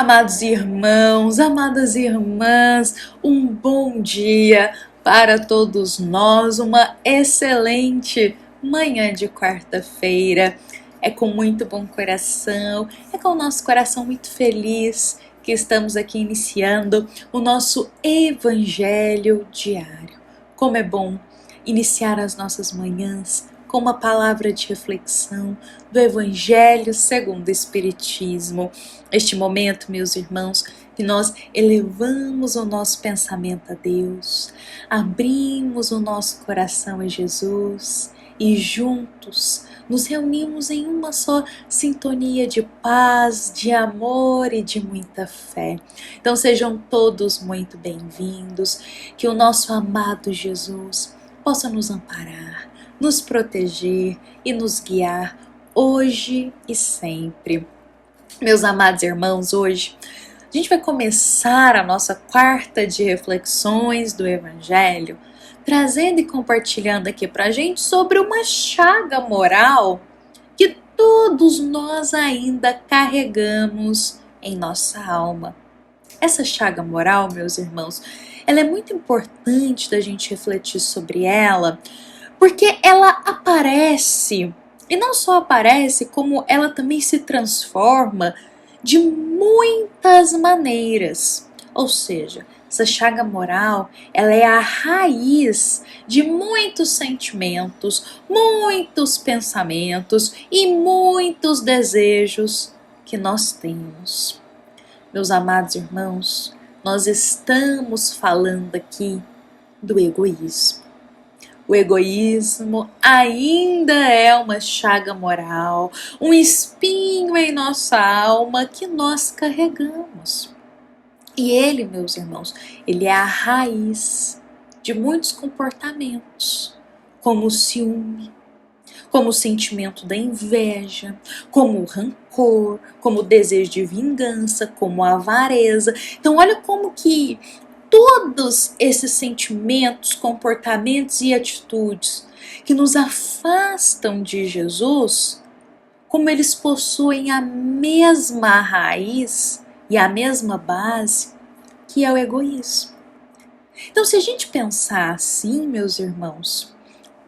Amados irmãos, amadas irmãs, um bom dia para todos nós, uma excelente manhã de quarta-feira. É com muito bom coração, é com o nosso coração muito feliz que estamos aqui iniciando o nosso Evangelho diário. Como é bom iniciar as nossas manhãs com uma palavra de reflexão do Evangelho segundo o Espiritismo. Este momento, meus irmãos, que nós elevamos o nosso pensamento a Deus, abrimos o nosso coração a Jesus e juntos nos reunimos em uma só sintonia de paz, de amor e de muita fé. Então sejam todos muito bem-vindos, que o nosso amado Jesus possa nos amparar, nos proteger e nos guiar hoje e sempre. Meus amados irmãos, hoje a gente vai começar a nossa quarta de reflexões do Evangelho, trazendo e compartilhando aqui pra gente sobre uma chaga moral que todos nós ainda carregamos em nossa alma. Essa chaga moral, meus irmãos, ela é muito importante da gente refletir sobre ela, porque ela aparece, e não só aparece, como ela também se transforma de muitas maneiras. Ou seja, essa chaga moral, ela é a raiz de muitos sentimentos, muitos pensamentos e muitos desejos que nós temos. Meus amados irmãos, nós estamos falando aqui do egoísmo. O egoísmo ainda é uma chaga moral, um espinho em nossa alma que nós carregamos. E ele, meus irmãos, ele é a raiz de muitos comportamentos, como o ciúme, como o sentimento da inveja, como o rancor, como o desejo de vingança, como a avareza. Então olha como que todos esses sentimentos, comportamentos e atitudes que nos afastam de Jesus, como eles possuem a mesma raiz e a mesma base, que é o egoísmo. Então, se a gente pensar assim, meus irmãos,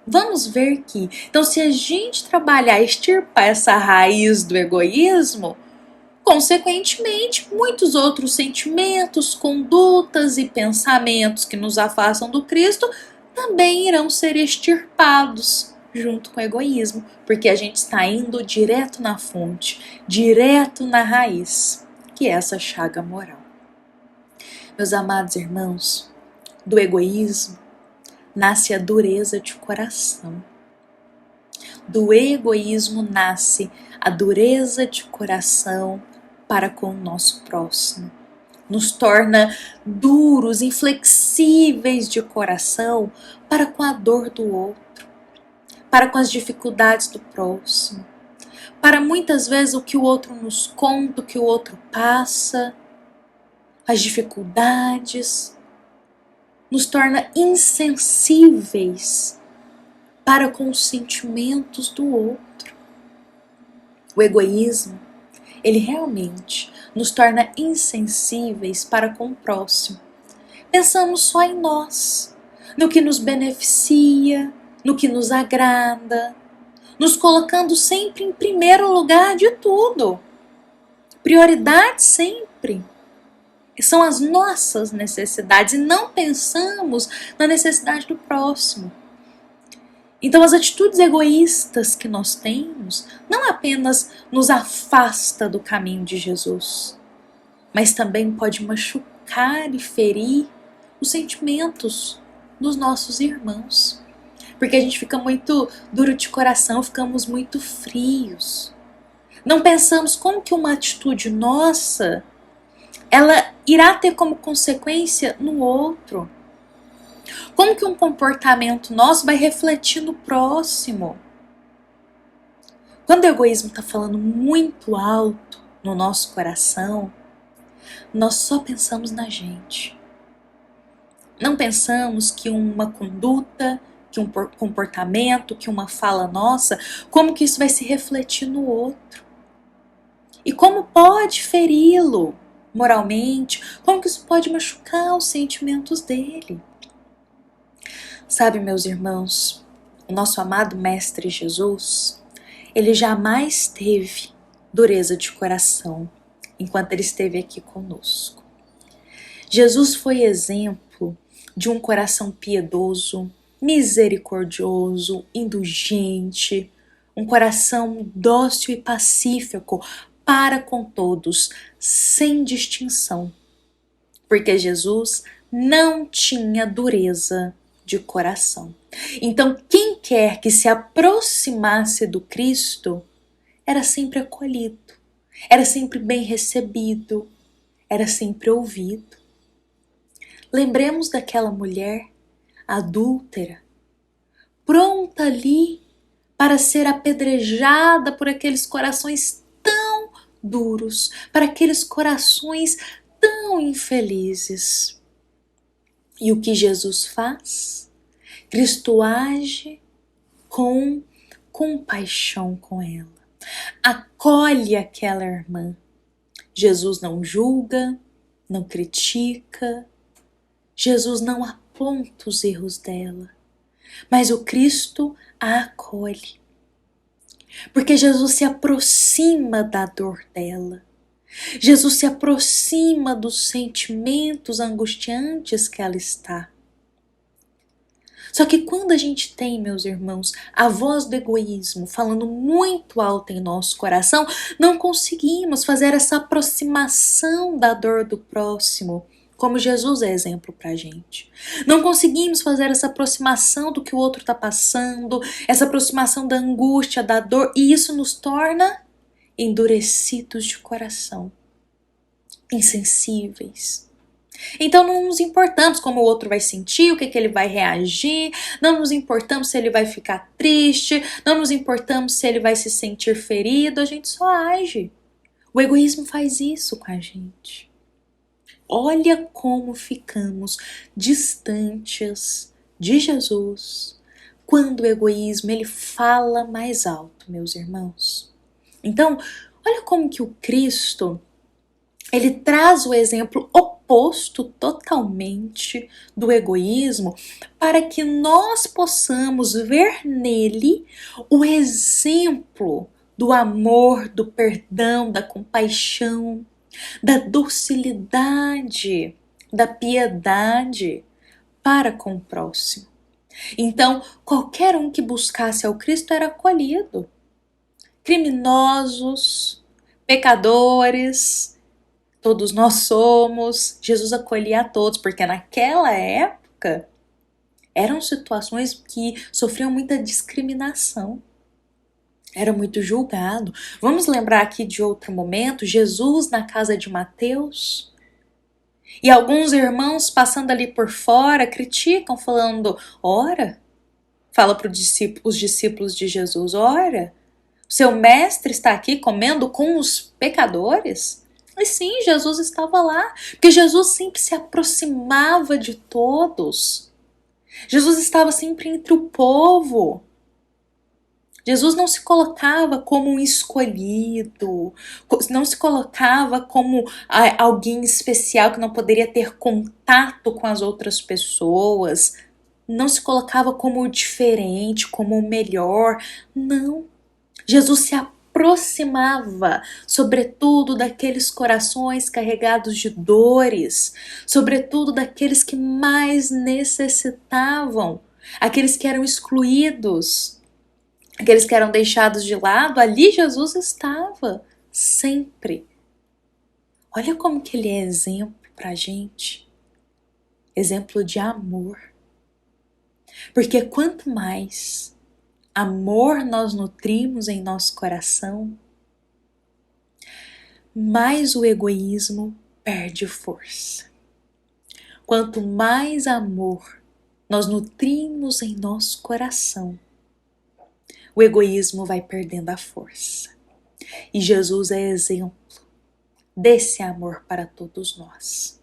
vamos ver que, então, se a gente trabalhar, extirpar essa raiz do egoísmo, consequentemente, muitos outros sentimentos, condutas e pensamentos que nos afastam do Cristo também irão ser extirpados junto com o egoísmo, porque a gente está indo direto na fonte, direto na raiz, que é essa chaga moral. Meus amados irmãos, do egoísmo nasce a dureza de coração. Do egoísmo nasce a dureza de coração para com o nosso próximo. Nos torna duros, inflexíveis de coração para com a dor do outro, para com as dificuldades do próximo, para muitas vezes o que o outro nos conta, o que o outro passa, as dificuldades, nos torna insensíveis para com os sentimentos do outro. O egoísmo, ele realmente nos torna insensíveis para com o próximo. Pensamos só em nós, no que nos beneficia, no que nos agrada, nos colocando sempre em primeiro lugar de tudo. Prioridade sempre. São as nossas necessidades e não pensamos na necessidade do próximo. Então as atitudes egoístas que nós temos não apenas nos afasta do caminho de Jesus, mas também pode machucar e ferir os sentimentos dos nossos irmãos. Porque a gente fica muito duro de coração, ficamos muito frios. Não pensamos como que uma atitude nossa, ela irá ter como consequência no outro. Como que um comportamento nosso vai refletir no próximo? Quando o egoísmo está falando muito alto no nosso coração, nós só pensamos na gente. Não pensamos que uma conduta, que um comportamento, que uma fala nossa, como que isso vai se refletir no outro. E como pode feri-lo moralmente, como que isso pode machucar os sentimentos dele. Sabe, meus irmãos, o nosso amado Mestre Jesus, ele jamais teve dureza de coração enquanto ele esteve aqui conosco. Jesus foi exemplo de um coração piedoso, misericordioso, indulgente, um coração dócil e pacífico para com todos, sem distinção, porque Jesus não tinha dureza de coração. Então, quem quer que se aproximasse do Cristo era sempre acolhido, era sempre bem recebido, era sempre ouvido. Lembremos daquela mulher adúltera, pronta ali para ser apedrejada por aqueles corações tão duros, para aqueles corações tão infelizes. E o que Jesus faz? Cristo age com compaixão com ela, acolhe aquela irmã. Jesus não julga, não critica, Jesus não aponta os erros dela, mas o Cristo a acolhe, porque Jesus se aproxima da dor dela, Jesus se aproxima dos sentimentos angustiantes que ela está. Só que quando a gente tem, meus irmãos, a voz do egoísmo falando muito alto em nosso coração, não conseguimos fazer essa aproximação da dor do próximo, como Jesus é exemplo pra gente. Não conseguimos fazer essa aproximação do que o outro está passando, essa aproximação da angústia, da dor, e isso nos torna endurecidos de coração, insensíveis. Então não nos importamos como o outro vai sentir, o que ele vai reagir, não nos importamos se ele vai ficar triste, não nos importamos se ele vai se sentir ferido, a gente só age. O egoísmo faz isso com a gente. Olha como ficamos distantes de Jesus quando o egoísmo ele fala mais alto, meus irmãos. Então, olha como que o Cristo ele traz o exemplo oposto totalmente do egoísmo para que nós possamos ver nele o exemplo do amor, do perdão, da compaixão, da docilidade, da piedade para com o próximo. Então, qualquer um que buscasse ao Cristo era acolhido. Criminosos, pecadores, todos nós somos. Jesus acolhia a todos, porque naquela época eram situações que sofriam muita discriminação. Era muito julgado. Vamos lembrar aqui de outro momento, Jesus na casa de Mateus. E alguns irmãos passando ali por fora criticam, falando, ora, fala para os discípulos de Jesus, ora, seu mestre está aqui comendo com os pecadores? E sim, Jesus estava lá, porque Jesus sempre se aproximava de todos. Jesus estava sempre entre o povo. Jesus não se colocava como um escolhido, não se colocava como alguém especial que não poderia ter contato com as outras pessoas, não se colocava como o diferente, como o melhor. Não. Jesus se aproximava, sobretudo, daqueles corações carregados de dores, sobretudo daqueles que mais necessitavam, aqueles que eram excluídos, aqueles que eram deixados de lado. Ali Jesus estava, sempre. Olha como que ele é exemplo pra gente, exemplo de amor. Porque quanto mais amor nós nutrimos em nosso coração, mais o egoísmo perde força. Quanto mais amor nós nutrimos em nosso coração, o egoísmo vai perdendo a força. E Jesus é exemplo desse amor para todos nós.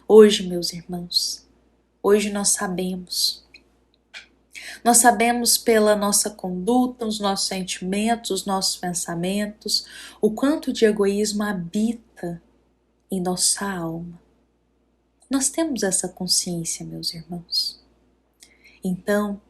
Hoje, meus irmãos, hoje nós sabemos pela nossa conduta, os nossos sentimentos, os nossos pensamentos, o quanto de egoísmo habita em nossa alma. Nós temos essa consciência, meus irmãos. Então,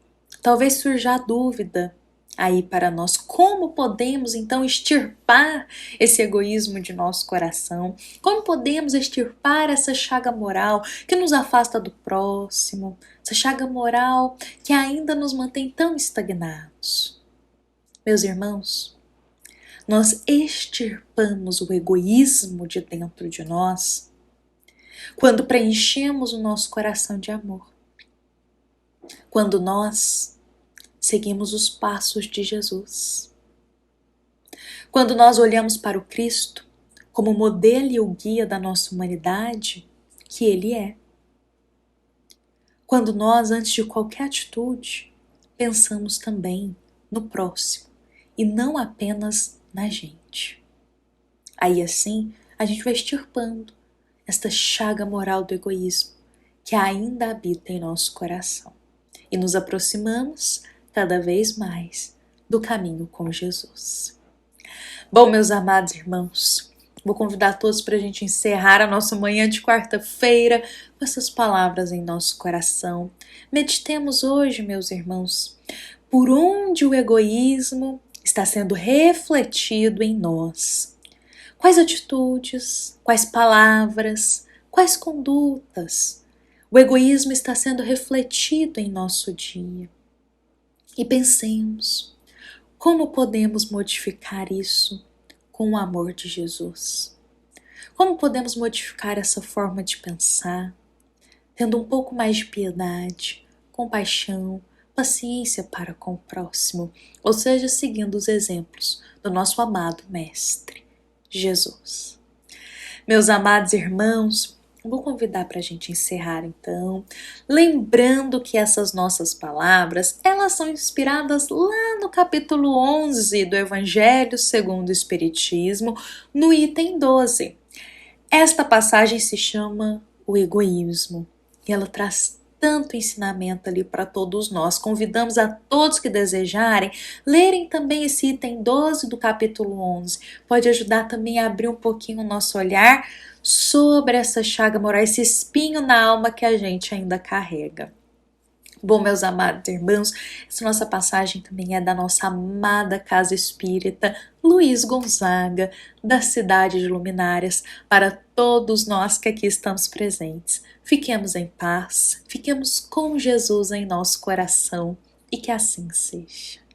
talvez surja a dúvida aí para nós, como podemos então extirpar esse egoísmo de nosso coração? Como podemos extirpar essa chaga moral que nos afasta do próximo, essa chaga moral que ainda nos mantém tão estagnados? Meus irmãos, nós extirpamos o egoísmo de dentro de nós quando preenchemos o nosso coração de amor. Quando nós seguimos os passos de Jesus. Quando nós olhamos para o Cristo como o modelo e o guia da nossa humanidade, que Ele é. Quando nós, antes de qualquer atitude, pensamos também no próximo e não apenas na gente. Aí assim, a gente vai extirpando esta chaga moral do egoísmo que ainda habita em nosso coração e nos aproximamos cada vez mais do caminho com Jesus. Bom, meus amados irmãos, vou convidar todos para a gente encerrar a nossa manhã de quarta-feira com essas palavras em nosso coração. Meditemos hoje, meus irmãos, por onde o egoísmo está sendo refletido em nós. Quais atitudes, quais palavras, quais condutas o egoísmo está sendo refletido em nosso dia. E pensemos, como podemos modificar isso com o amor de Jesus? Como podemos modificar essa forma de pensar, tendo um pouco mais de piedade, compaixão, paciência para com o próximo, ou seja, seguindo os exemplos do nosso amado Mestre, Jesus. Meus amados irmãos, vou convidar para a gente encerrar então, lembrando que essas nossas palavras, elas são inspiradas lá no capítulo 11 do Evangelho segundo o Espiritismo, no item 12. Esta passagem se chama o egoísmo e ela traz tanto ensinamento ali para todos nós. Convidamos a todos que desejarem lerem também esse item 12 do capítulo 11. Pode ajudar também a abrir um pouquinho o nosso olhar sobre essa chaga moral, esse espinho na alma que a gente ainda carrega. Bom, meus amados irmãos, essa nossa passagem também é da nossa amada Casa Espírita Luiz Gonzaga, da cidade de Luminárias, para todos nós que aqui estamos presentes. Fiquemos em paz, fiquemos com Jesus em nosso coração e que assim seja.